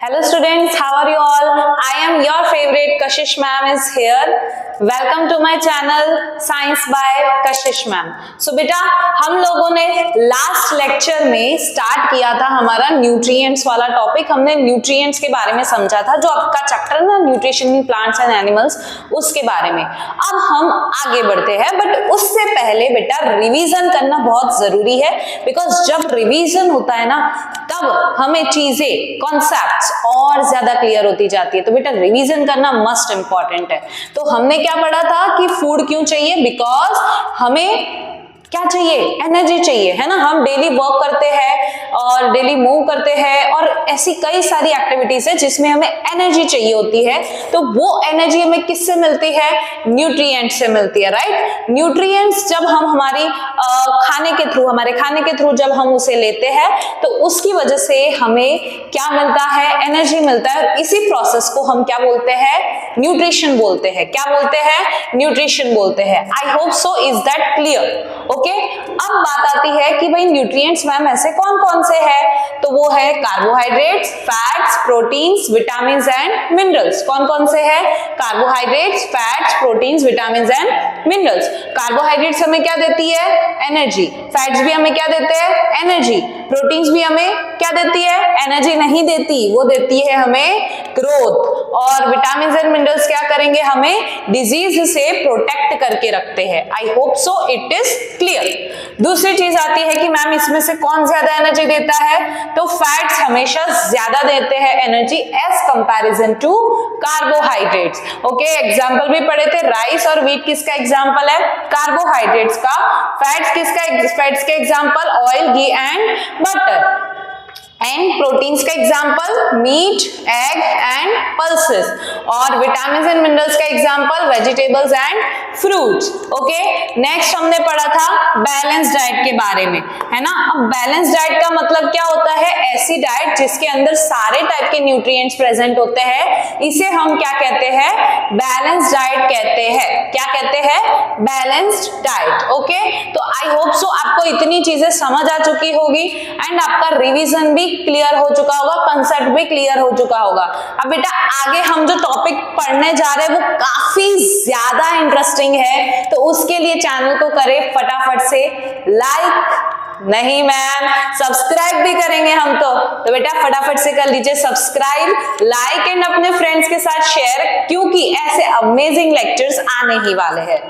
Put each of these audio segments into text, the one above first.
Hello students, how are you all? I am your favorite Kashish ma'am is here. Welcome to my channel Science by Kashish ma'am. So बेटा हम लोगों ने last lecture में start किया था हमारा nutrients वाला टॉपिक. हमने न्यूट्रिएंट्स के बारे में समझा था, जो आपका चैप्टर ना nutrition in plants and animals, उसके बारे में. अब हम आगे बढ़ते हैं, बट उससे पहले बेटा रिवीजन करना बहुत जरूरी है, बिकॉज जब रिवीजन होता है ना तब हमें चीजें कॉन्सेप्ट्स और ज्यादा क्लियर होती जाती है. तो बेटा रिवीजन करना मस्ट इंपॉर्टेंट है. तो हमने क्या पढ़ा था कि फूड क्यों चाहिए? बिकॉज हमें क्या चाहिए? एनर्जी चाहिए, है ना. हम डेली वर्क करते हैं और डेली मूव करते हैं और ऐसी कई सारी एक्टिविटीज है जिसमें हमें एनर्जी चाहिए होती है. तो वो एनर्जी हमें किससे मिलती है? न्यूट्रिएंट्स से मिलती है, राइट. न्यूट्रिएंट्स जब हम हमारे खाने के थ्रू जब हम उसे लेते हैं तो उसकी वजह से हमें क्या मिलता है? एनर्जी मिलता है. इसी प्रोसेस को हम क्या बोलते हैं? न्यूट्रिशन बोलते हैं. क्या बोलते हैं? न्यूट्रिशन बोलते हैं. आई hope so. Is that clear? Okay. अब बात आती है कि भाई न्यूट्रिएंट्स मैम ऐसे कौन कौन से हैं? तो वो है carbohydrates, fats, proteins, vitamins and minerals. कौन कौन से हैं? Carbohydrates, fats, proteins, vitamins and minerals. Carbohydrates हमें क्या देती है? एनर्जी. फैट्स भी हमें क्या देते हैं? एनर्जी. प्रोटीन्स भी हमें क्या देती है? एनर्जी नहीं देती, वो देती है हमें ग्रोथ. और विटामिन्स एंड मिनरल्स क्या करेंगे? हमें डिजीज से प्रोटेक्ट करके रखते हैं. आई hope so it is clear. दूसरी चीज आती है कि मैम इसमें से कौन ज्यादा एनर्जी देता है? तो फैट्स हमेशा ज्यादा देते हैं energy as comparison to carbohydrates. Okay. Example भी पढ़े थे. राइस और व्हीट किसका एग्जांपल है? कार्बोहाइड्रेट्स का. फैट्स के example oil, ghee and butter. And proteins का example meat, egg and pulses. और विटामिन्स एंड मिनरल्स का example vegetables and fruits. Okay. Next हमने पढ़ा था बैलेंस डाइट के बारे में, है ना. अब बैलेंस डाइट का मतलब क्या होता है? ऐसी डाइट जिसके अंदर सारे टाइप के न्यूट्रिएंट्स प्रेजेंट होते हैं, इसे हम क्या कहते हैं? बैलेंस डाइट कहते हैं. क्या कहते हैं? Balanced diet. ओके. तो आई होप सो आपको इतनी चीजें समझ आ चुकी होगी एंड आपका रिवीजन भी क्लियर हो चुका होगा, कंसेप्ट भी क्लियर हो चुका होगा. अब बेटा आगे हम जो टॉपिक पढ़ने जा रहे हैं वो काफी ज्यादा इंटरेस्टिंग है, तो उसके लिए चैनल को करें फटाफट से लाइक, नहीं मैम सब्सक्राइब भी करेंगे हम तो बेटा फटाफट से कर लीजिए सब्सक्राइब, लाइक एंड अपने फ्रेंड्स के साथ शेयर, क्योंकि ऐसे अमेजिंग लेक्चर्स आने ही वाले हैं.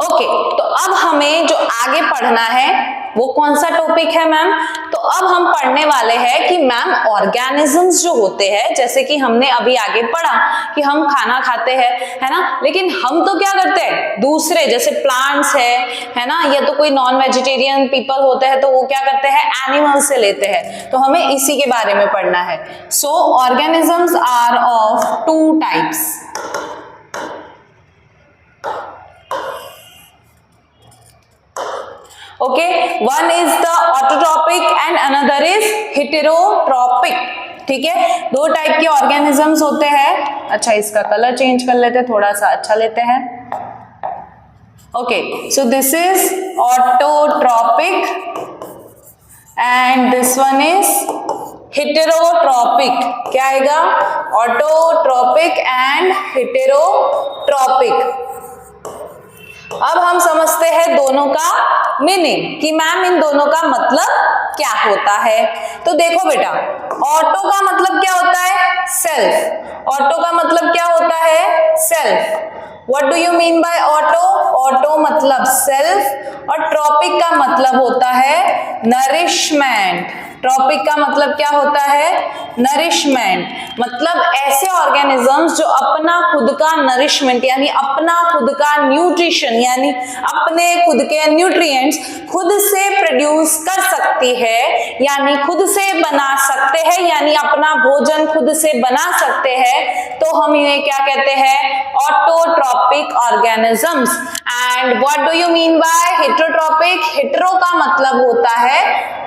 ओके. तो अब हमें जो आगे पढ़ना है वो कौन सा टॉपिक है मैम? तो अब हम पढ़ने वाले हैं कि मैम ऑर्गेनिजम्स जो होते हैं, जैसे कि हमने अभी आगे पढ़ा कि हम खाना खाते हैं, है ना, लेकिन हम तो क्या करते हैं? दूसरे जैसे प्लांट्स है ना, या तो कोई नॉन वेजिटेरियन पीपल होते हैं तो वो क्या करते हैं? एनिमल्स से लेते हैं. तो हमें इसी के बारे में पढ़ना है. So organisms are of two types. Okay, one is the autotrophic and another is heterotrophic. ठीक है, दो टाइप के ऑर्गेनिजम्स होते हैं. अच्छा, इसका कलर चेंज कर लेते हैं, थोड़ा सा अच्छा लेते हैं. Okay. So this is autotrophic and this one is heterotrophic. क्या आएगा? Autotrophic and heterotrophic. अब हम समझते हैं दोनों का मीनिंग कि मैम इन दोनों का मतलब क्या होता है. तो देखो बेटा, ऑटो का मतलब क्या होता है? सेल्फ. ऑटो का मतलब क्या होता है? Self. What do you mean by auto? Auto मतलब सेल्फ और ट्रॉपिक का मतलब होता है नरिशमेंट. ट्रॉपिक का मतलब क्या होता है? नरिशमेंट. मतलब ऐसे ऑर्गेनिजम्स जो अपना खुद का नरिशमेंट यानी अपना खुद का न्यूट्रिशन यानी अपने खुद के न्यूट्रिएंट्स खुद से प्रोड्यूस कर सकती है, यानी खुद से बना सकते हैं, यानी अपना भोजन खुद से बना सकते हैं. तो हम इन्हें क्या कहते हैं? Autotrophic organisms. And what do you mean by heterotrophic? Hetero का मतलब होता है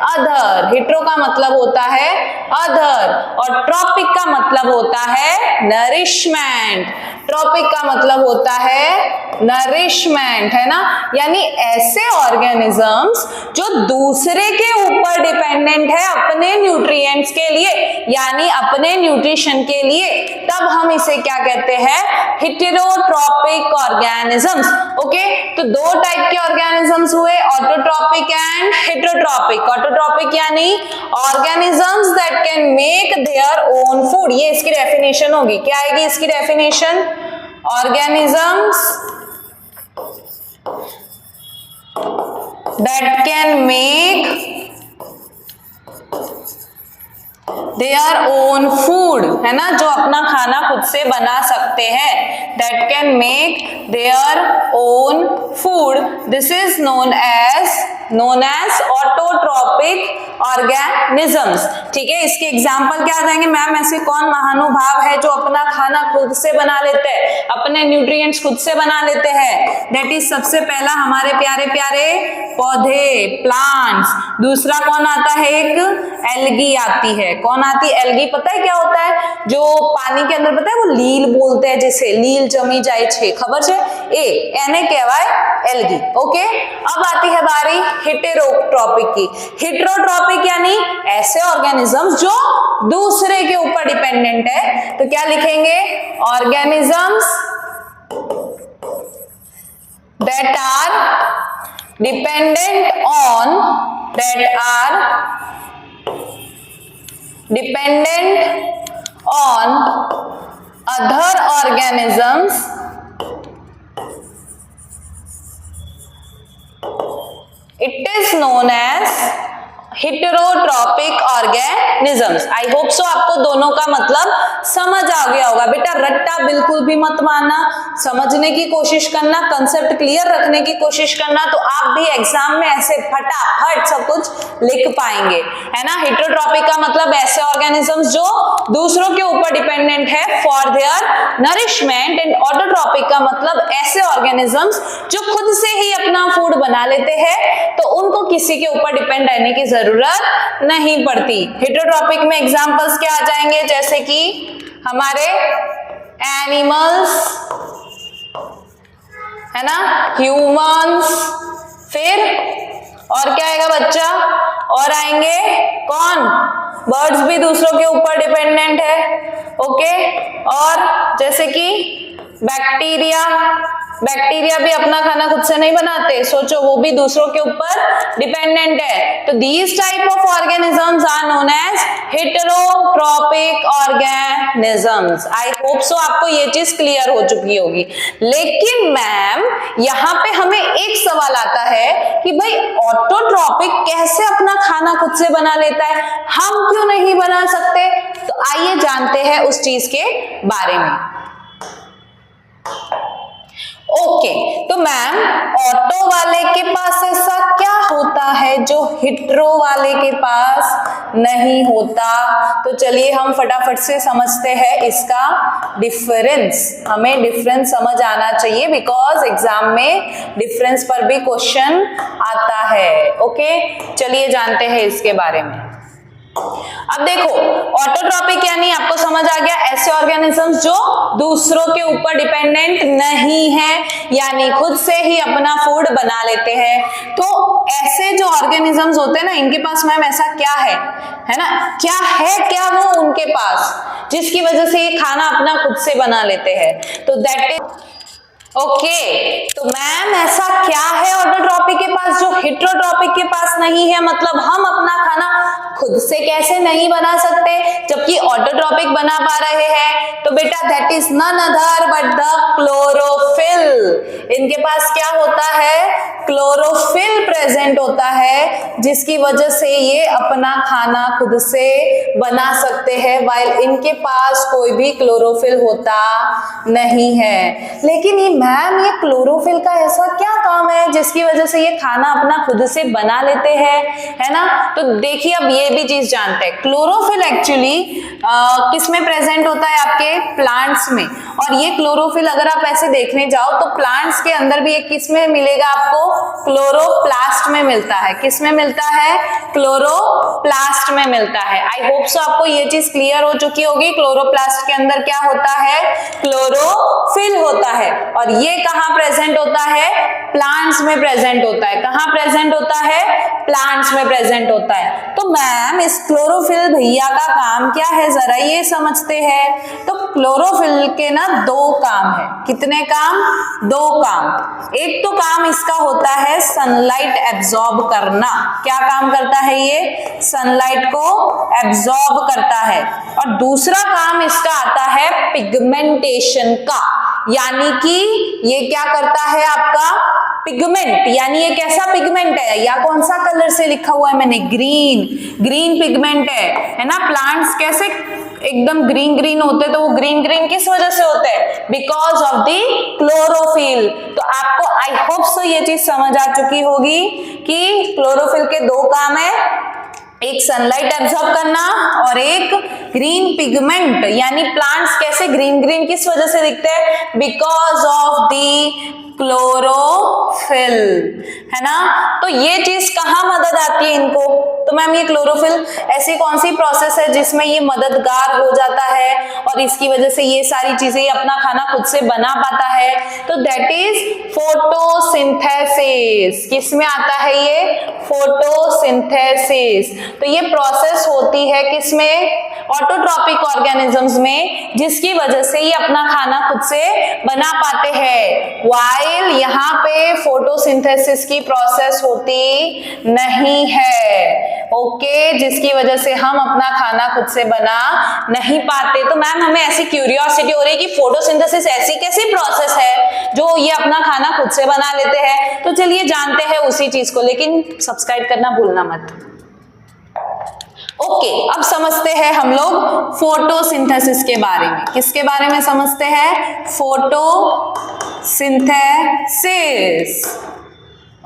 अदर. हेटेरो का मतलब होता है अदर और ट्रॉपिक का मतलब होता है नरिशमेंट. ट्रॉपिक का मतलब होता है नरिशमेंट, है ना, यानी ऐसे ऑर्गेनिजम्स जो दूसरे के ऊपर डिपेंडेंट है अपने न्यूट्रिएंट्स के लिए लिए यानी अपने न्यूट्रिशन के लिए, तब हम इसे क्या कहते हैं, हेटेरोट्रॉपिक ऑर्गेनिजम्स। ओके, तो दो टाइप के ऑर्गेनिजम्स हुए, ऑटोट्रॉपिक एंड हेटेरोट्रॉपिक। ऑटोट्रॉपिक यानी organisms that can make their own food, ये इसकी डेफिनेशन होगी। क्या आएगी इसकी definition, organisms that can make their own food, है ना, जो अपना खाना खुद से बना सकते हैं, that can make their own food, this is known as autotrophic organisms। ठीक है, इसके एग्जाम्पल क्या आ जाएंगे मैम, ऐसे कौन महानुभाव है जो अपना खाना खुद से बना लेते हैं, अपने न्यूट्रिएंट्स खुद से बना लेते हैं। दैट इज सबसे पहला हमारे प्यारे प्यारे पौधे, प्लांट्स। दूसरा कौन आता है, एक एल्गी आती है। कौन आती है, एल्गी। पता है क्या होता है, जो पानी के अंदर, पता है वो लील बोलते हैं, जैसे लील जमी जाए छे, खबर छे, एने कहवाय एल्गी। ओके, अब आती है बारी हेटेरोट्रॉपिक की। हेटेरोट्रॉपिक यानी ऐसे ऑर्गेनिजम्स जो दूसरे के ऊपर डिपेंडेंट है, तो क्या लिखेंगे, organisms that are dependent on other organisms it is known as heterotrophic organisms. I hope so आपको दोनों का मतलब समझ आ गया होगा। बेटा रट्टा बिल्कुल भी मत मारना, समझने की कोशिश करना, कंसेप्ट क्लियर रखने की कोशिश करना, तो आप भी एग्जाम में ऐसे फटाफट सब कुछ लिख पाएंगे, है ना। हेटेरोट्रॉपिक का मतलब ऐसे ऑर्गेनिजम्स जो दूसरों के ऊपर डिपेंडेंट है for their nourishment, and autotrophic का मतलब ऐसे ऑर्गेनिजम्स जो खुद से ही अपना फूड बना लेते हैं, तो उनको किसी के ऊपर डिपेंड रहने की जरूरत नहीं पड़ती। हेटेरोट्रॉपिक में एग्जांपल्स क्या आ जाएंगे, जैसे कि हमारे एनिमल्स, है ना, ह्यूमंस, फिर और क्या आएगा बच्चा, और आएंगे कौन, बर्ड्स भी दूसरों के ऊपर डिपेंडेंट है। ओके, और जैसे कि बैक्टीरिया, बैक्टीरिया भी अपना खाना खुद से नहीं बनाते, सोचो वो भी दूसरों के ऊपर डिपेंडेंट है। तो these type of organisms are known as heterotrophic organisms. I hope so आपको ये चीज क्लियर हो चुकी होगी। लेकिन मैम यहाँ पे हमें एक सवाल आता है कि भाई ऑटोट्रॉपिक कैसे अपना खाना खुद से बना लेता है, हम क्यों नहीं बना सकते? तो आइए जानते हैं उस चीज के बारे में। ओके, तो मैम ऑटो वाले के पास ऐसा क्या होता है जो हेटेरो वाले के पास नहीं होता? तो चलिए हम फटाफट से समझते हैं इसका डिफरेंस। हमें डिफरेंस समझ आना चाहिए बिकॉज एग्जाम में डिफरेंस पर भी क्वेश्चन आता है। ओके, चलिए जानते हैं इसके बारे में। अब देखो, ऑटोट्रॉपिक यानी आपको समझ आ गया, ऐसे ऑर्गेनिजम्स जो दूसरों के ऊपर डिपेंडेंट नहीं है, यानी खुद से ही अपना फूड बना लेते हैं। तो ऐसे जो ऑर्गेनिजम्स होते हैं ना, इनके पास मैम ऐसा क्या है ना, क्या है, क्या वो उनके पास जिसकी वजह से ये खाना अपना खुद से बना लेते हैं? तो दैट इज ओके, तो मैम ऐसा क्या है ऑटोट्रॉपिक के पास जो हेटेरोट्रॉपिक के पास नहीं है? मतलब हम अपना खाना खुद से कैसे नहीं बना सकते जबकि ऑटोट्रॉपिक बना पा रहे हैं? तो बेटा that is none other but the chlorophyll. इनके पास क्या होता है? क्लोरोफिल प्रेजेंट होता है, जिसकी वजह से ये अपना खाना खुद से बना सकते हैं, वाइल इनके पास कोई भी क्लोरोफिल होता नहीं है। लेकिन ये मैम ये क्लोरोफिल का ऐसा क्या काम है जिसकी वजह से ये खाना अपना खुद से बना लेते हैं, है ना? तो देखिए अब ये भी चीज जानते हैं, क्लोरोफिल एक्चुअली किस में प्रेजेंट होता है? आपके प्लांट्स में। और ये क्लोरोफिल अगर आप ऐसे देखने जाओ तो प्लांट्स के अंदर भी एक किस में मिलेगा आपको? क्लोरोप्लास्ट में मिलता है। किस में मिलता है? क्लोरोप्लास्ट में मिलता है। आई होप सो आपको ये चीज क्लियर हो चुकी होगी। क्लोरोप्लास्ट के अंदर क्या होता है? क्लोरोफिल होता है। और ये कहाँ प्रेजेंट होता है? प्लांट्स में प्रेजेंट होता है। कहाँ प्रेजेंट होता है? प्लांट्स में प्रेजेंट होता है। तो मैम इस क्लोरोफिल भैया का काम क्या है, जरा ये समझते हैं। तो क्लोरोफिल के ना दो काम है। कितने काम? दो काम। एक तो काम इसका होता है सनलाइट एब्जॉर्ब करना। क्या काम करता है ये? सनलाइट को एब्जॉर्ब करता है। और दूसरा काम इसका आता है पिगमेंटेशन का, यानी कि ये क्या करता है आपका पिगमेंट, यानी ये कैसा पिगमेंट है, या कौन सा कलर से लिखा हुआ है मैंने, ग्रीन पिगमेंट है ना। प्लांट्स कैसे एकदम ग्रीन ग्रीन होते, तो वो ग्रीन ग्रीन किस वजह से होते हैं? Because of the chlorophyll. तो आपको आई होप सो ये चीज समझ आ चुकी होगी कि क्लोरोफिल के दो काम है, एक सनलाइट एब्जॉर्ब करना और एक ग्रीन पिगमेंट, यानी प्लांट्स कैसे ग्रीन ग्रीन किस वजह से दिखते हैं? बिकॉज ऑफ द क्लोरोफिल, है ना। तो ये चीज कहाँ मदद आती है इनको? तो मैम ये क्लोरोफिल ऐसी कौन सी प्रोसेस है जिसमें ये मददगार हो जाता है और इसकी वजह से ये सारी चीजें ये अपना खाना खुद से बना पाता है? तो दैट इज फोटोसिंथेसिस। किसमें आता है ये? फोटोसिंथेसिस। तो ये प्रोसेस होती है किसमें? ऑटोट्रॉपिक ऑर्गेनिजम्स में, जिसकी वजह से ये अपना खाना खुद से बना पाते हैं। वाइल यहाँ पे फोटोसिंथेसिस की प्रोसेस होती नहीं है, ओके, जिसकी वजह से हम अपना खाना खुद से बना नहीं पाते। तो मैम हमें ऐसी क्यूरियोसिटी हो रही है कि फोटोसिंथेसिस ऐसी कैसी प्रोसेस है जो ये अपना खाना खुद से बना लेते हैं। तो चलिए जानते हैं उसी चीज को, लेकिन सब्सक्राइब करना भूलना मत। ओके, अब समझते हैं हम लोग फोटोसिंथेसिस के बारे में। किसके बारे में समझते हैं? फोटोसिंथेसिस।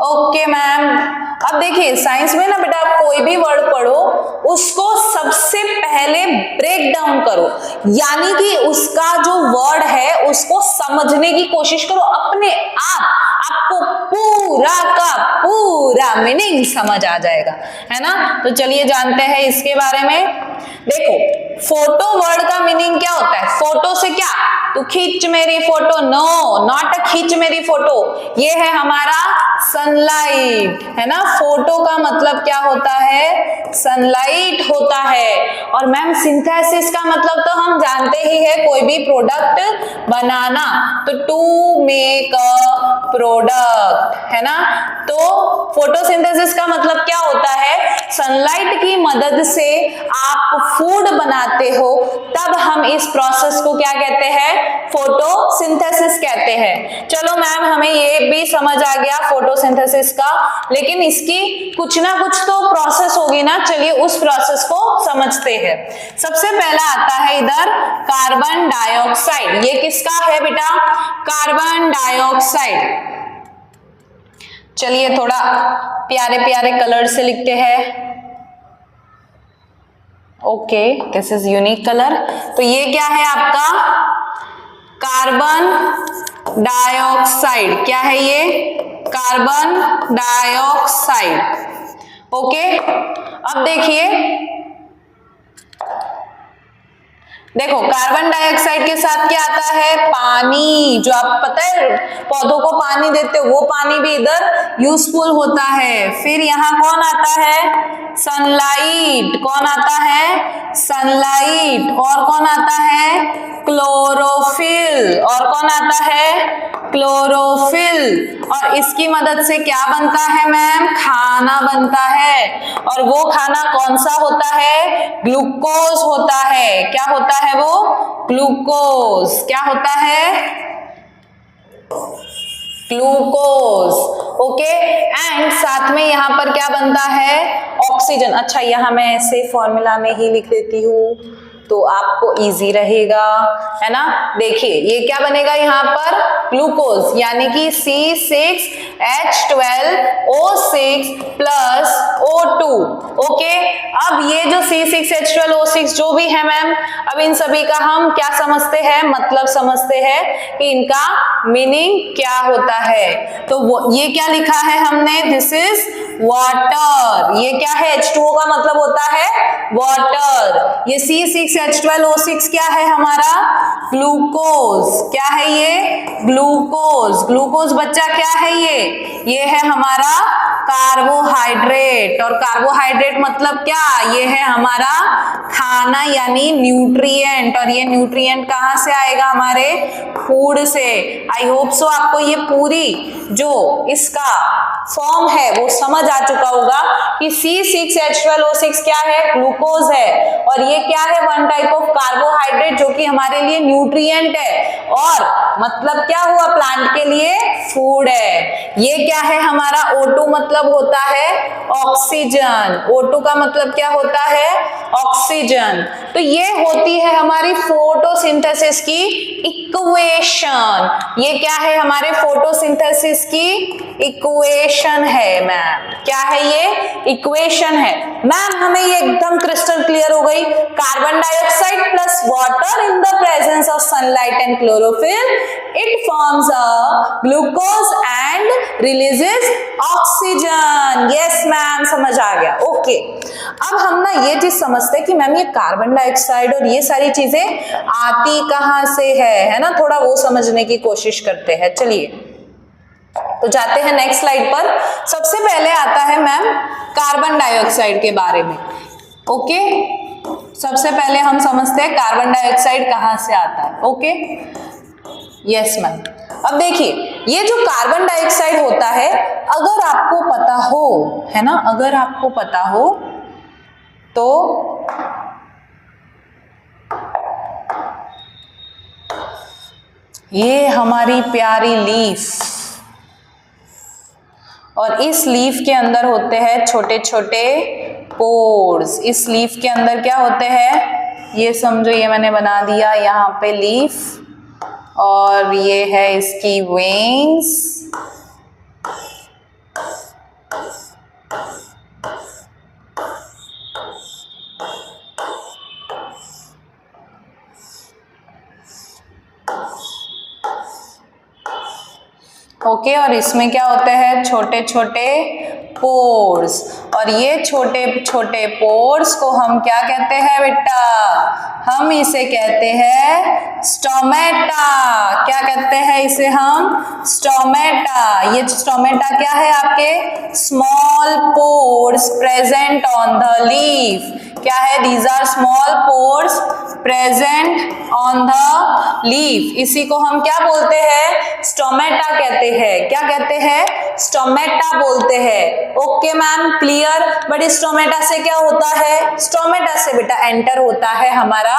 ओके मैम, अब देखिए साइंस में ना बेटा आप कोई भी वर्ड पढ़ो उसको सबसे पहले ब्रेक डाउन करो, यानी कि उसका जो वर्ड है उसको समझने की कोशिश करो। अपने आप आपको पूरा का पूरा मीनिंग समझ आ जाएगा, है ना। तो चलिए जानते हैं इसके बारे में। देखो फोटो वर्ड का मीनिंग क्या होता है? फोटो से क्या? तू खींच मेरी फोटो, नो नॉट अ खींच मेरी फोटो, ये है हमारा सनलाइट, है ना। फोटो का मतलब क्या होता है? सनलाइट होता है। और मैम सिंथेसिस का मतलब तो हम जानते ही है, कोई भी प्रोडक्ट बनाना, तो टू मेक अ प्रोडक्ट, है ना। तो फोटोसिंथेसिस का मतलब क्या होता है? सनलाइट की मदद से आप फूड बनाते हो, तब हम इस प्रोसेस को क्या कहते हैं? फोटोसिंथेसिस कहते हैं। चलो मैम हमें ये भी समझ आ गया फोटोसिंथेसिस का, लेकिन इसकी कुछ ना कुछ तो प्रोसेस होगी ना। चलिए उस प्रोसेस को समझते हैं। सबसे पहला आता है इधर कार्बन डाइऑक्साइड। ये किसका है बेटा? Carbon dioxide. चलिए थोड़ा प्यारे प्यारे कलर से लिखते हैं। Okay, this is unique colour. तो ये क्या है आपका? Carbon dioxide. क्या है ये? Carbon dioxide. ओके, अब देखो कार्बन डाइऑक्साइड के साथ क्या आता है? पानी। जो आप पता है पौधों को पानी देते हो, वो पानी भी इधर यूजफुल होता है। फिर यहाँ कौन आता है? सनलाइट। कौन आता है? सनलाइट। और कौन आता है? क्लोरोफिल। और कौन आता है? क्लोरोफिल। और इसकी मदद से क्या बनता है मैम? खाना बनता है। और वो खाना कौन सा होता है? ग्लूकोज होता है। क्या होता है वो? ग्लूकोज। क्या होता है? ग्लूकोज। ओके, एंड साथ में यहाँ पर क्या बनता है? ऑक्सीजन। अच्छा यहाँ मैं ऐसे फॉर्मूला में ही लिख देती हूँ तो आपको इजी रहेगा, है ना। देखिए ये क्या बनेगा यहाँ पर? ग्लूकोज, यानी कि C6H12O6 प्लस O2। ओके, अब ये जो C6H12O6 जो भी है मैम, अब इन सभी का हम क्या समझते हैं? मतलब समझते हैं कि इनका मीनिंग क्या होता है। तो वो ये क्या लिखा है हमने? This is water. ये क्या है? H2O का मतलब होता है वाटर। ये C6H12O6 क्या है हमारा? ग्लूकोज। क्या है ये? ग्लूकोज। ग्लूकोज बच्चा क्या है ये? ये है हमारा कार्बोहाइड्रेट, और कार्बोहाइड्रेट मतलब क्या, ये है हमारा खाना यानी न्यूट्रिएंट, और ये न्यूट्रिएंट कहाँ से आएगा, हमारे फूड से। आई होप सो आपको ये पूरी जो इसका फॉर्म है वो समझ आ चुका होगा कि C6H12O6 क्या है, ग्लूकोज है, और ये क्या है, वन टाइप ऑफ कार्बोहाइड्रेट जो कि हमारे लिए न्यूट्रिएंट है, और मतलब क्या हुआ, प्लांट के लिए फूड है। ये क्या है हमारा O2 मतलब होता है ऑक्सीजन, O2 का मतलब क्या होता है, ऑक्सीजन। तो ये होती है हमारी फोटोसिंथेसिस की इक्वेशन। ये क्या है, हमारे फोटोसिंथेसिस की इक्वेशन है मैम। क्या है ये, इक्वेशन है मैम। हमें ये एकदम क्रिस्टल क्लियर हो गई। Carbon dioxide plus water in the presence of sunlight and chlorophyll, it forms a glucose and releases oxygen. Yes ma'am, समझ आ गया। ओके, अब हम ना ये चीज समझते हैं कि मैम ये कार्बन डाइऑक्साइड और ये सारी चीजें आती कहां से है ना, थोड़ा वो समझने की कोशिश करते हैं। चलिए तो जाते हैं नेक्स्ट स्लाइड पर। सबसे पहले आता है मैम कार्बन डाइऑक्साइड के बारे में। ओके, सबसे पहले हम समझते हैं कार्बन डाइऑक्साइड कहां से आता है। Okay, yes ma'am. अब देखिए, ये जो कार्बन डाइऑक्साइड होता है, अगर आपको पता हो, है ना, अगर आपको पता हो तो ये हमारी प्यारी लीफ, और इस लीफ के अंदर होते हैं छोटे छोटे पोर्स। इस लीफ के अंदर क्या होते हैं, ये समझो, ये मैंने बना दिया यहाँ पे लीफ, और ये है इसकी वेन्स, ओके, और इसमें क्या होते हैं, छोटे छोटे पोर्स, और ये छोटे छोटे पोर्स को हम क्या कहते हैं बेटा, हम इसे कहते हैं स्टोमेटा। क्या कहते हैं इसे हम, स्टोमेटा। ये स्टोमेटा क्या है, आपके small pores present on the leaf. क्या है, these are small pores present on the leaf. इसी को हम क्या बोलते हैं, स्टोमेटा कहते हैं। क्या कहते हैं, स्टोमेटा बोलते हैं। Okay ma'am, clear. But stomata से क्या होता है, स्टोमेटा से बेटा एंटर होता है हमारा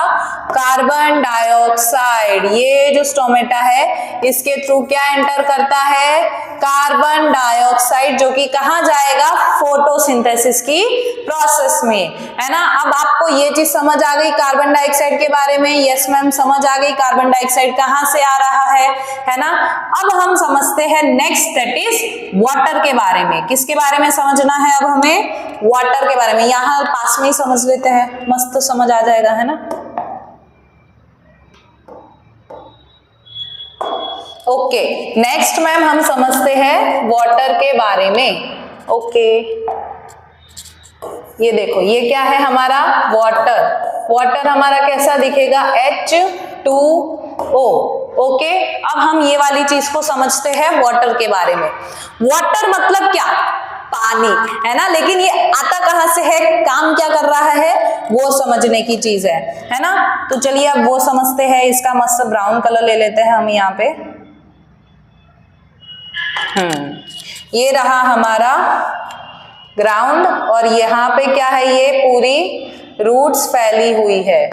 कार्बन डाइऑक्साइड। ये जो स्टोमेटा है, इसके थ्रू क्या एंटर करता है, कार्बन डाइऑक्साइड, जो कि कहाँ जाएगा, फोटोसिंथेसिस की प्रोसेस में, है ना। अब आपको ये चीज समझ आ गई कार्बन डाइऑक्साइड के बारे में। यस मैम, समझ आ गई कार्बन डाइऑक्साइड कहाँ से आ रहा है ना। अब हम समझते हैं नेक्स्ट, दैट इज वाटर के बारे में। किसके बारे में समझना है अब हमें, वाटर के बारे में। यहाँ पास में ही समझ लेते हैं, मस्त तो समझ आ जाएगा, है ना। ओके, नेक्स्ट मैम हम समझते हैं वाटर के बारे में। ओके, ये देखो, ये क्या है हमारा वाटर। वाटर हमारा कैसा दिखेगा, H2O। ओके, अब हम ये वाली चीज को समझते हैं वाटर के बारे में। वाटर मतलब क्या, पानी, है ना। लेकिन ये आता कहां से है, काम क्या कर रहा है, वो समझने की चीज है ना। तो चलिए अब वो समझते हैं। इसका मस्त ब्राउन कलर ले लेते हैं हम यहाँ पे। ये रहा हमारा ग्राउंड, और यहाँ पे क्या है, ये पूरी रूट्स फैली हुई है।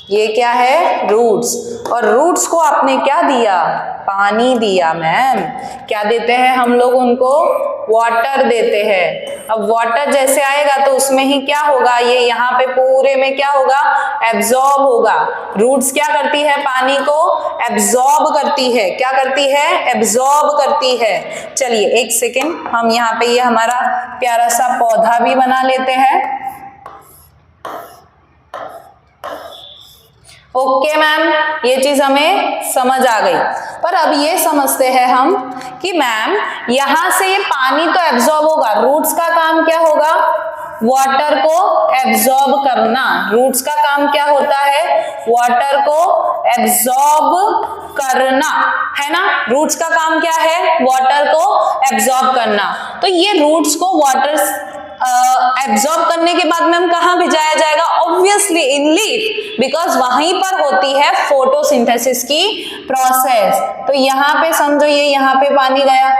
ये क्या है, रूट्स, और रूट्स को आपने क्या दिया, पानी दिया मैम। क्या देते हैं हम लोग उनको, वाटर देते हैं। अब वाटर जैसे आएगा तो उसमें ही क्या होगा, ये यहाँ पे पूरे में क्या होगा, एब्जॉर्ब होगा। रूट्स क्या करती है, पानी को एब्जॉर्ब करती है। क्या करती है, एब्जॉर्ब करती है। चलिए एक सेकेंड, हम यहाँ पे ये हमारा प्यारा सा पौधा भी बना लेते हैं। ओके मैम, ये चीज हमें समझ आ गई। पर अब ये समझते हैं हम कि मैम यहाँ से ये पानी तो एब्जॉर्ब होगा, रूट्स का काम क्या होगा, वाटर को एब्जॉर्ब करना। रूट्स का काम क्या होता है? वाटर को एब्जॉर्ब करना, है ना। रूट्स का काम क्या है? वाटर को एब्जॉर्ब करना। तो ये रूट्स को वाटर एब्जॉर्ब करने के बाद में हम कहाँ भिजाया जाएगा? ऑब्वियसली इन लीफ, बिकॉज वहीं पर होती है फोटोसिंथेसिस की प्रोसेस। तो यहाँ पे समझो ये यहाँ पे पानी गया,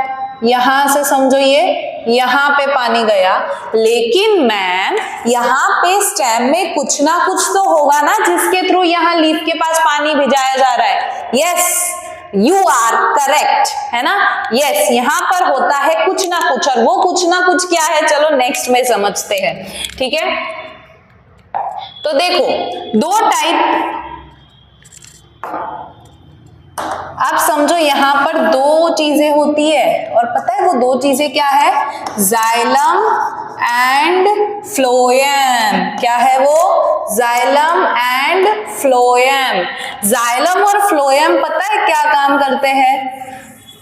यहां से समझो ये यहाँ पे पानी गया, लेकिन मैम यहाँ पे स्टेम में कुछ ना कुछ तो होगा ना जिसके थ्रू यहाँ लीफ के पास पानी भिजाया जा रहा है। यस, यू आर करेक्ट, है ना। यस, यहाँ पर होता है कुछ ना कुछ, और वो कुछ ना कुछ क्या है चलो नेक्स्ट में समझते हैं, ठीक है। तो देखो दो टाइप, आप समझो यहाँ पर दो चीजें होती है, और पता है वो दो चीजें क्या है? Xylem and phloem. क्या है वो? Xylem and phloem. जाइलम और फ्लोएम पता है क्या काम करते हैं?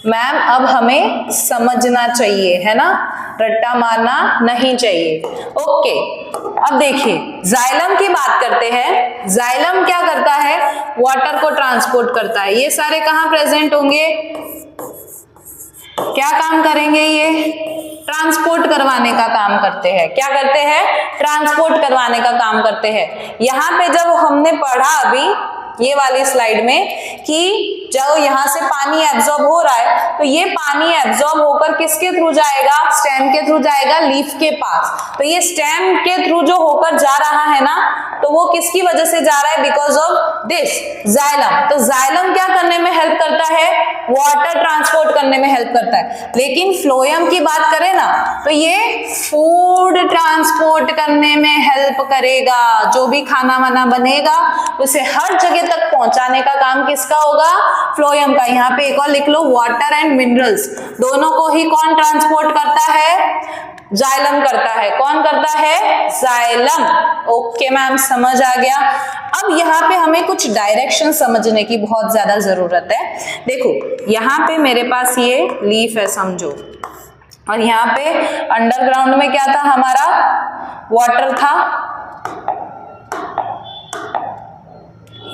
मैम अब हमें समझना चाहिए, है ना, रट्टा मारना नहीं चाहिए। ओके, अब देखिए जाइलम की बात करते हैं। जाइलम क्या करता है? वाटर को ट्रांसपोर्ट करता है। ये सारे कहाँ प्रेजेंट होंगे? क्या काम करेंगे? ये ट्रांसपोर्ट करवाने का काम करते हैं। क्या करते हैं? ट्रांसपोर्ट करवाने का काम करते हैं। यहाँ पे जब हमने पढ़ा अभी ये वाली स्लाइड में कि जब यहाँ से पानी एब्जॉर्ब हो रहा है तो ये पानी एब्जॉर्ब होकर किसके थ्रू जाएगा? स्टेम के थ्रू जाएगा, लीफ के पास। तो ये स्टेम के थ्रू जो होकर जा रहा है ना, तो वो किसकी वजह से जा रहा है? Because of this xylem. तो जाइलम क्या करने में हेल्प करता है? वाटर ट्रांसपोर्ट करने में हेल्प करता है। लेकिन फ्लोएम की बात करें ना तो ये फूड ट्रांसपोर्ट करने में हेल्प करेगा। जो भी खाना वाना बनेगा उसे हर जगह तक पहुंचाने का काम किसका होगा? फ्लोएम का। यहाँ पे एक और लिख लो, वाटर एंड मिनरल्स दोनों को ही कौन ट्रांसपोर्ट करता है? जाइलम करता है। कौन करता है? जाइलम। ओके मैम, समझ आ गया। अब यहाँ पे हमें कुछ डायरेक्शन समझने की बहुत ज्यादा जरूरत है। देखो यहाँ पे मेरे पास ये लीफ है समझो, और यहाँ पे अंडरग्राउंड में क्या था हमारा? वाटर था।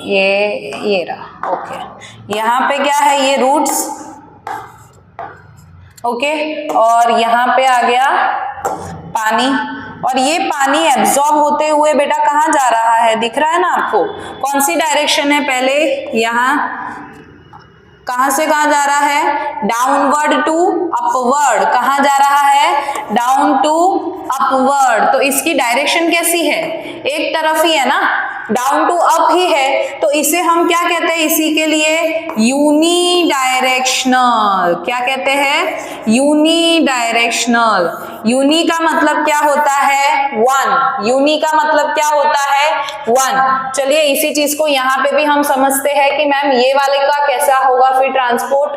ये रहा। ओके, यहाँ पे क्या है? ये रूट्स। ओके, और यहाँ पे आ गया पानी, और ये पानी एब्जॉर्ब होते हुए बेटा कहाँ जा रहा है? दिख रहा है ना आपको? कौन सी डायरेक्शन है? पहले यहाँ कहां से कहां जा रहा है? Downward to upward. कहां जा रहा है? Down to upward. तो इसकी डायरेक्शन कैसी है? एक तरफ ही है ना, डाउन टू अप ही है। तो इसे हम क्या कहते हैं? इसी के लिए यूनी डायरेक्शनल। क्या कहते हैं? Uni directional. यूनी का मतलब क्या होता है? वन। यूनी का मतलब क्या होता है? वन। चलिए इसी चीज को यहाँ पे भी हम समझते हैं कि मैम ये वाले का कैसा होगा फिर ट्रांसपोर्ट।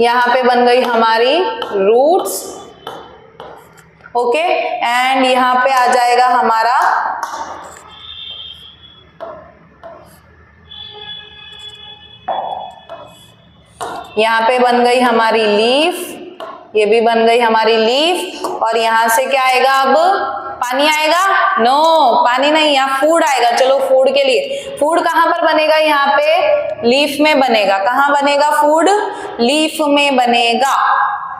यहाँ पे बन गई हमारी रूट्स। ओके, एंड यहाँ पे आ जाएगा हमारा यहाँ पे बन गई हमारी लीफ, ये भी बन गई हमारी लीफ, और यहाँ से क्या आएगा? अब पानी आएगा? नो, पानी नहीं, यहाँ फूड आएगा। चलो फूड के लिए, फूड कहाँ पर बनेगा? यहाँ पे लीफ में बनेगा। कहाँ बनेगा फूड? लीफ में बनेगा।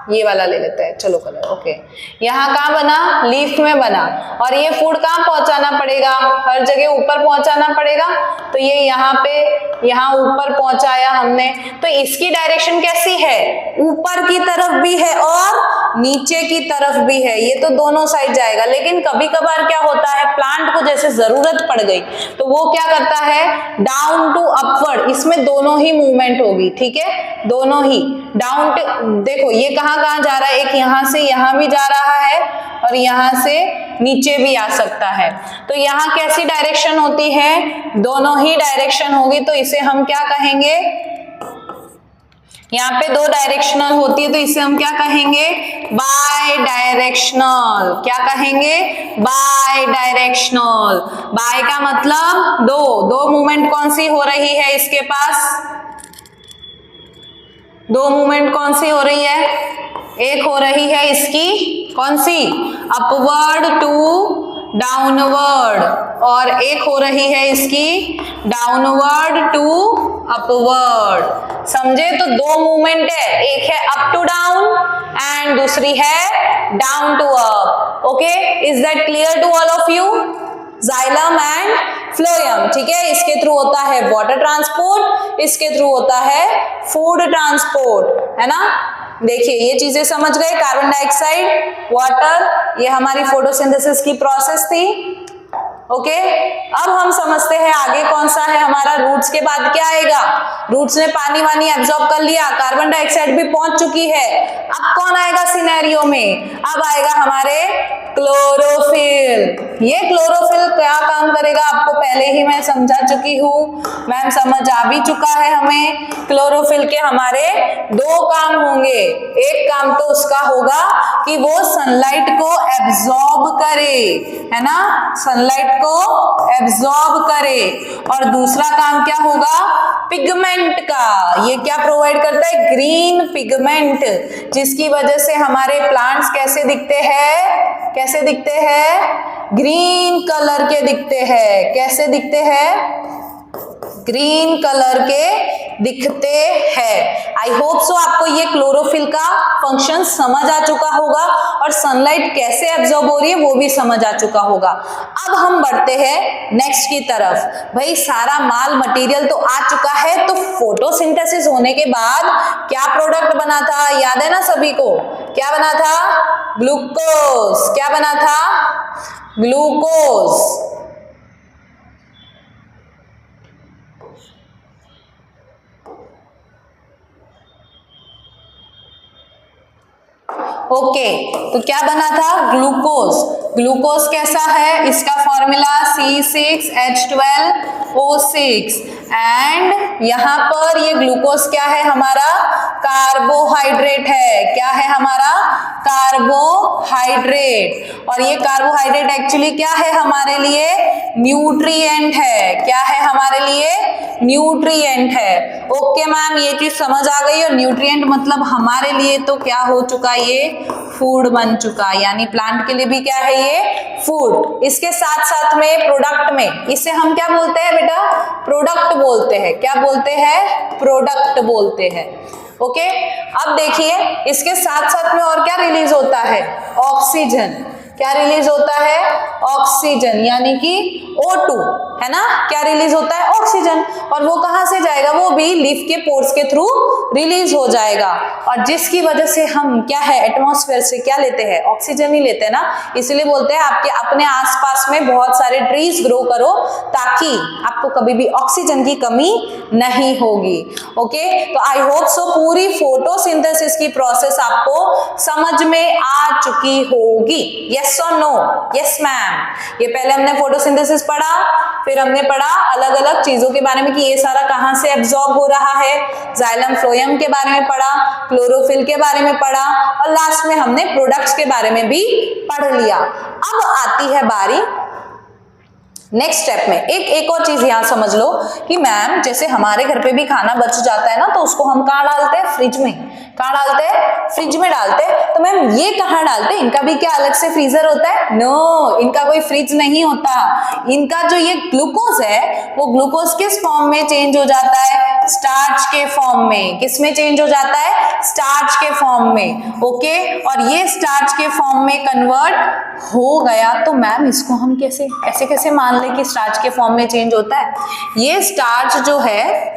ये वाला ले लेते हैं, चलो कलर। ओके, यहाँ कहाँ बना? लीफ में बना। और ये फूड कहाँ पहुंचाना पड़ेगा? हर जगह ऊपर पहुंचाना पड़ेगा। तो ये यहाँ पे, यहाँ ऊपर पहुंचाया हमने। तो इसकी डायरेक्शन कैसी है? ऊपर की तरफ भी है और नीचे की तरफ भी है। ये तो दोनों साइड जाएगा। लेकिन कभी कभार क्या होता है, प्लांट को जैसे जरूरत पड़ गई तो वो क्या करता है? Down to upward. इसमें दोनों ही मूवमेंट होगी, ठीक है, दोनों ही डाउन टू। देखो ये कहाँ कहाँ जा रहा है? एक यहाँ से यहाँ भी जा रहा है और यहाँ से नीचे भी आ सकता है। तो यहाँ कैसी डायरेक्शन होती है? दोनों ही डायरेक्शन होगी। तो इसे हम क्या कहेंगे? यहाँ पे दो डायरेक्शनल होती है तो इसे हम क्या कहेंगे? Bidirectional. क्या कहेंगे? Bye directional. बाय का मतलब दो, दो मूवमेंट कौन सी हो रही है इसके पास? दो मूवमेंट कौन सी हो रही है? एक हो रही है इसकी कौन सी, अपवर्ड टू डाउनवर्ड, और एक हो रही है इसकी डाउनवर्ड टू अपवर्ड। समझे? तो दो मूवमेंट है, एक है अप टू डाउन एंड दूसरी है down to up. Okay, is that clear to all of you? Xylem and phloem, ठीक है। इसके थ्रू होता है वाटर ट्रांसपोर्ट, इसके थ्रू होता है फूड ट्रांसपोर्ट, है ना। देखिए ये चीजें समझ गए, कार्बन डाइऑक्साइड, वाटर, ये हमारी फोटोसिंथेसिस की प्रोसेस थी। ओके, अब हम समझते हैं आगे कौन सा है हमारा, रूट्स के बाद क्या आएगा। रूट्स ने पानी वानी एब्जॉर्ब कर लिया, कार्बन डाइऑक्साइड भी पहुंच चुकी है। अब कौन आएगा सिनेरियो में, अब आएगा हमारे क्लोरोफिल। ये क्लोरोफिल क्या काम करेगा आपको पहले ही मैं समझा चुकी हूँ, मैम समझ आ भी चुका है हमें। क्लोरोफिल के हमारे दो काम होंगे, एक काम तो उसका होगा कि वो सनलाइट को एब्जॉर्ब करे, है ना, सनलाइट को एब्जॉर्ब करे, और दूसरा काम क्या होगा, पिगमेंट का। ये क्या प्रोवाइड करता है, ग्रीन पिगमेंट, जिसकी वजह से हमारे प्लांट्स कैसे दिखते हैं, कैसे दिखते हैं, ग्रीन कलर के दिखते हैं। कैसे दिखते हैं, ग्रीन कलर के दिखते हैं। आई होप सो आपको ये क्लोरोफिल का फंक्शन समझ आ चुका होगा और सनलाइट कैसे एब्जॉर्ब हो रही है वो भी समझ आ चुका होगा। अब हम बढ़ते हैं नेक्स्ट की तरफ। भाई सारा माल मटेरियल तो आ चुका है, तो फोटोसिंथेसिस होने के बाद क्या प्रोडक्ट बना था, याद है ना सभी को, क्या बना था, ग्लूकोज। क्या बना था, ग्लूकोज। ओके, तो क्या बना था, ग्लूकोज। ग्लूकोज कैसा है, इसका फॉर्मूला C6H12O6, एंड यहां पर ये ग्लूकोज क्या है हमारा, कार्बोहाइड्रेट है। क्या है हमारा, कार्बोहाइड्रेट। और ये कार्बोहाइड्रेट एक्चुअली क्या है हमारे लिए, न्यूट्रिएंट है। क्या है हमारे लिए, न्यूट्रिएंट है। ओके मैम, ये चीज समझ आ गई। और न्यूट्रिएंट मतलब हमारे लिए तो क्या हो चुका, ये फूड बन चुका, यानी प्लांट के लिए भी क्या है, ये फूड। इसके साथ साथ में प्रोडक्ट में, इसे हम क्या बोलते हैं बेटा, प्रोडक्ट बोलते हैं। क्या बोलते हैं, प्रोडक्ट बोलते हैं। ओके, अब देखिए इसके साथ साथ में और क्या रिलीज होता है, ऑक्सीजन। क्या रिलीज होता है, ऑक्सीजन, यानी कि O2, है ना। क्या रिलीज होता है, ऑक्सीजन। और वो कहां से जाएगा, वो भी लीफ के पोर्स के थ्रू रिलीज हो जाएगा, और जिसकी वजह से हम क्या है, एटमॉस्फेयर से क्या लेते हैं, ऑक्सीजन ही लेते हैं ना। इसलिए बोलते हैं आपके अपने आसपास में बहुत सारे ट्रीज ग्रो करो, ताकि आपको कभी भी ऑक्सीजन की कमी नहीं होगी। ओके, तो आई होप सो पूरी फोटोसिंथेसिस की प्रोसेस आपको समझ में आ चुकी होगी। यस और नो, यस मैम। ये पहले हमने फोटोसिंथेसिस पढ़ा, फिर हमने पढ़ा अलग अलग चीजों के बारे में कि ये सारा कहां से एब्जॉर्ब हो रहा है, जाइलम फ्लोएम के बारे में पढ़ा, क्लोरोफिल के बारे में पढ़ा, और लास्ट में हमने प्रोडक्ट्स के बारे में भी पढ़ लिया। अब आती है बारी नेक्स्ट स्टेप में। एक और चीज यहां समझ लो कि मैम जैसे हमारे घर पे भी खाना बच जाता है ना, तो उसको हम कहाँ डालते हैं, फ्रिज में। कहाँ डालते हैं, फ्रिज में डालते हैं। तो मैम ये कहाँ डालते हैं, इनका भी क्या अलग से फ्रीजर होता है? नो, इनका कोई फ्रिज नहीं होता। इनका जो ये ग्लूकोज है वो ग्लूकोज किस फॉर्म में चेंज हो जाता है, स्टार्च के फॉर्म में। किस में चेंज हो जाता है, स्टार्च के फॉर्म में। ओके, और ये स्टार्च के फॉर्म में कन्वर्ट हो गया, तो मैम इसको हम कैसे ऐसे कैसे मान ले कि स्टार्च के फॉर्म में चेंज होता है। ये स्टार्च जो है,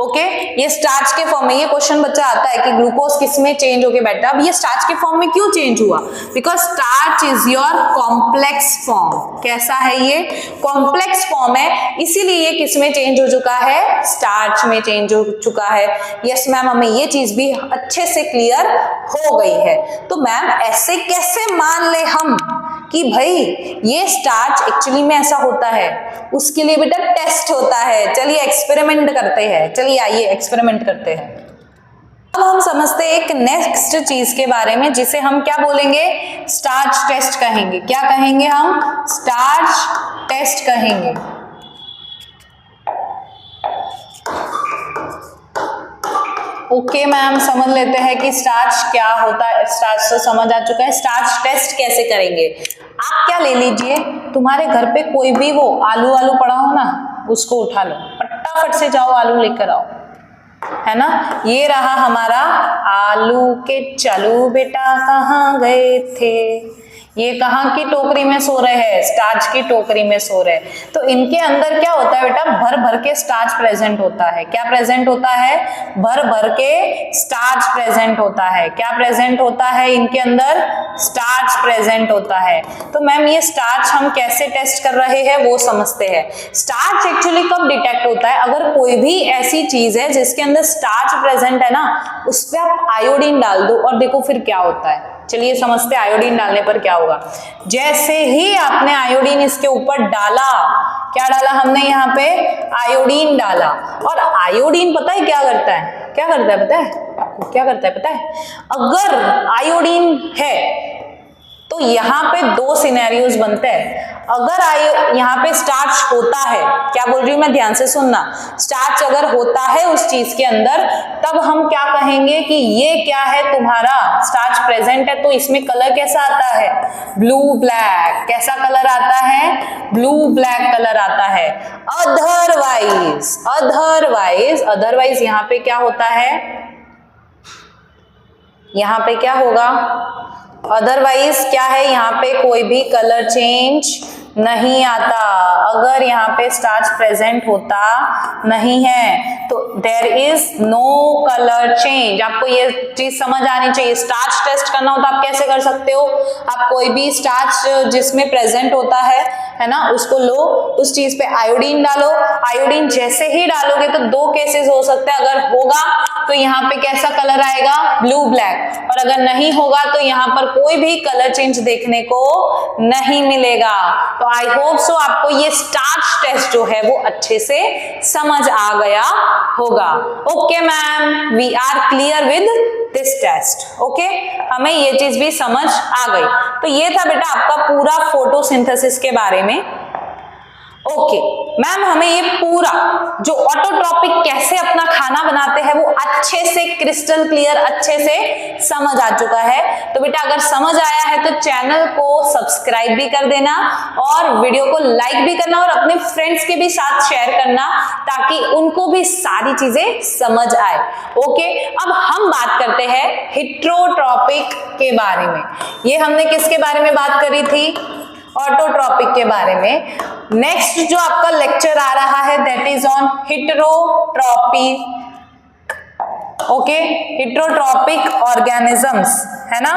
ओके, ये स्टार्च के फॉर्म में, ये क्वेश्चन बच्चा आता है कि ग्लूकोज किस में चेंज होके बैठा। अब ये स्टार्च के फॉर्म में क्यों चेंज हुआ, because starch is your complex form. कैसा है ये, कॉम्प्लेक्स फॉर्म है, इसीलिए ये किस में चेंज हो चुका है, स्टार्च में चेंज हो चुका है। यस मैम, हमें ये चीज भी अच्छे से क्लियर हो गई है। तो मैम ऐसे कैसे मान ले हम कि भाई ये स्टार्च एक्चुअली में ऐसा होता है, उसके लिए बेटा टेस्ट होता है। चलिए एक्सपेरिमेंट करते हैं, चलिए आइए एक्सपेरिमेंट करते हैं। अब हम समझते हैं एक नेक्स्ट चीज के बारे में, जिसे हम क्या बोलेंगे, स्टार्च टेस्ट कहेंगे। क्या कहेंगे हम, स्टार्च टेस्ट कहेंगे। ओके मैम, समझ लेते हैं कि स्टार्च क्या होता है। स्टार्च तो समझ आ चुका है। स्टार्च टेस्ट कैसे करेंगे? आप क्या ले लीजिए, तुम्हारे घर पे कोई भी वो आलू पड़ा हो ना, उसको उठा लो, फटाफट से जाओ आलू लेकर आओ, है ना। ये रहा हमारा आलू के चलू बेटा कहाँ गए थे। ये कहाँ की टोकरी में सो रहे हैं? स्टार्च की टोकरी में सो रहे हैं। तो इनके अंदर क्या होता है बेटा? भर भर के स्टार्च प्रेजेंट होता है। क्या प्रेजेंट होता है? भर भर के स्टार्च प्रेजेंट होता है। क्या प्रेजेंट होता है इनके अंदर? स्टार्च प्रेजेंट होता है। तो मैम ये स्टार्च हम कैसे टेस्ट कर रहे हैं वो समझते हैं। स्टार्च एक्चुअली कब डिटेक्ट होता है? अगर कोई भी ऐसी चीज है जिसके अंदर स्टार्च प्रेजेंट है ना, उस पर आप आयोडीन डाल दो और देखो फिर क्या होता है। चलिए समझते हैं आयोडीन डालने पर क्या होगा। जैसे ही आपने आयोडीन इसके ऊपर डाला, क्या डाला हमने यहाँ पे? आयोडीन डाला। और आयोडीन पता है क्या करता है? क्या करता है पता है आपको? क्या करता है पता है? अगर आयोडीन है तो यहाँ पे दो सिनेरियोज बनते हैं। अगर यहाँ पे स्टार्च होता है, क्या बोल रही हूं मैं, ध्यान से सुनना। स्टार्च अगर होता है उस चीज के अंदर, तब हम क्या कहेंगे कि ये क्या है तुम्हारा? स्टार्च प्रेजेंट है। तो इसमें कलर कैसा आता है? Blue black. कैसा कलर आता है? ब्लू ब्लैक कलर आता है। अदरवाइज यहाँ पे क्या होता है? यहाँ पे क्या होगा? अदरवाइज क्या है? यहाँ पे कोई भी कलर चेंज नहीं आता। अगर यहाँ पे स्टार्च प्रेजेंट होता नहीं है तो there is no colour change. आपको ये चीज समझ आनी चाहिए। स्टार्च टेस्ट करना हो तो आप कैसे कर सकते हो? आप कोई भी स्टार्च जिसमें प्रेजेंट होता है ना, उसको लो, उस चीज पे आयोडीन डालो। आयोडीन जैसे ही डालोगे तो दो केसेस हो सकते हैं। अगर होगा तो यहाँ पे कैसा कलर आएगा? Blue black. और अगर नहीं होगा तो यहाँ पर कोई भी कलर चेंज देखने को नहीं मिलेगा। तो आई होप सो आपको ये स्टार्च टेस्ट जो है वो अच्छे से समझ आ गया होगा। Okay ma'am, we are clear with this test. Okay, हमें ये चीज भी समझ आ गई। तो ये था बेटा आपका पूरा फोटोसिंथेसिस के बारे में। ओके मैम, हमें ये पूरा जो ऑटोट्रॉपिक कैसे अपना खाना बनाते हैं वो अच्छे से क्रिस्टल क्लियर अच्छे से समझ आ चुका है। तो बेटा अगर समझ आया है तो चैनल को सब्सक्राइब भी कर देना और वीडियो को लाइक भी करना और अपने फ्रेंड्स के भी साथ शेयर करना ताकि उनको भी सारी चीजें समझ आए। ओके, अब हम बात करते हैं हेटेरोट्रॉपिक के बारे में। ये हमने किसके बारे में बात करी थी? ऑटोट्रॉपिक के बारे में। नेक्स्ट जो आपका लेक्चर आ रहा है that is on heterotrophy. Okay, heterotrophic organisms, है ना।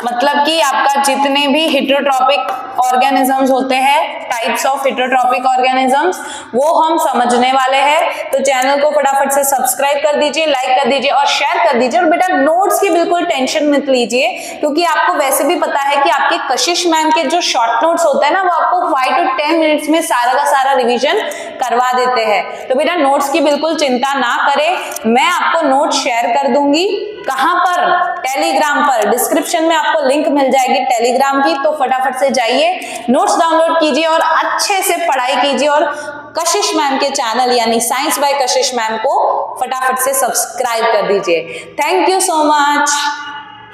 मतलब कि आपका जितने भी हेटेरोट्रॉपिक ऑर्गेनिजम्स होते हैं, टाइप्स ऑफ हेटेरोट्रॉपिक ऑर्गेनिजम्स, वो हम समझने वाले हैं। तो चैनल को फटाफट से सब्सक्राइब कर दीजिए, लाइक कर दीजिए और शेयर कर दीजिए। और बेटा नोट्स की बिल्कुल टेंशन मत लीजिए, क्योंकि आपको वैसे भी पता है कि आपके कशिश मैम के जो शॉर्ट नोट्स होते हैं ना, वो आपको 5 to 10 मिनट्स में सारा का सारा रिविजन करवा देते हैं। तो बेटा नोट्स की बिल्कुल चिंता ना करें, मैं आपको नोट्स शेयर कर दूंगी। कहां पर? टेलीग्राम पर। डिस्क्रिप्शन में आपको लिंक मिल जाएगी टेलीग्राम की, तो फटाफट से जाइए, नोट्स डाउनलोड कीजिए और अच्छे से पढ़ाई कीजिए। और कशिश मैम के चैनल यानी साइंस बाय कशिश मैम को फटाफट से सब्सक्राइब कर दीजिए। Thank you so much.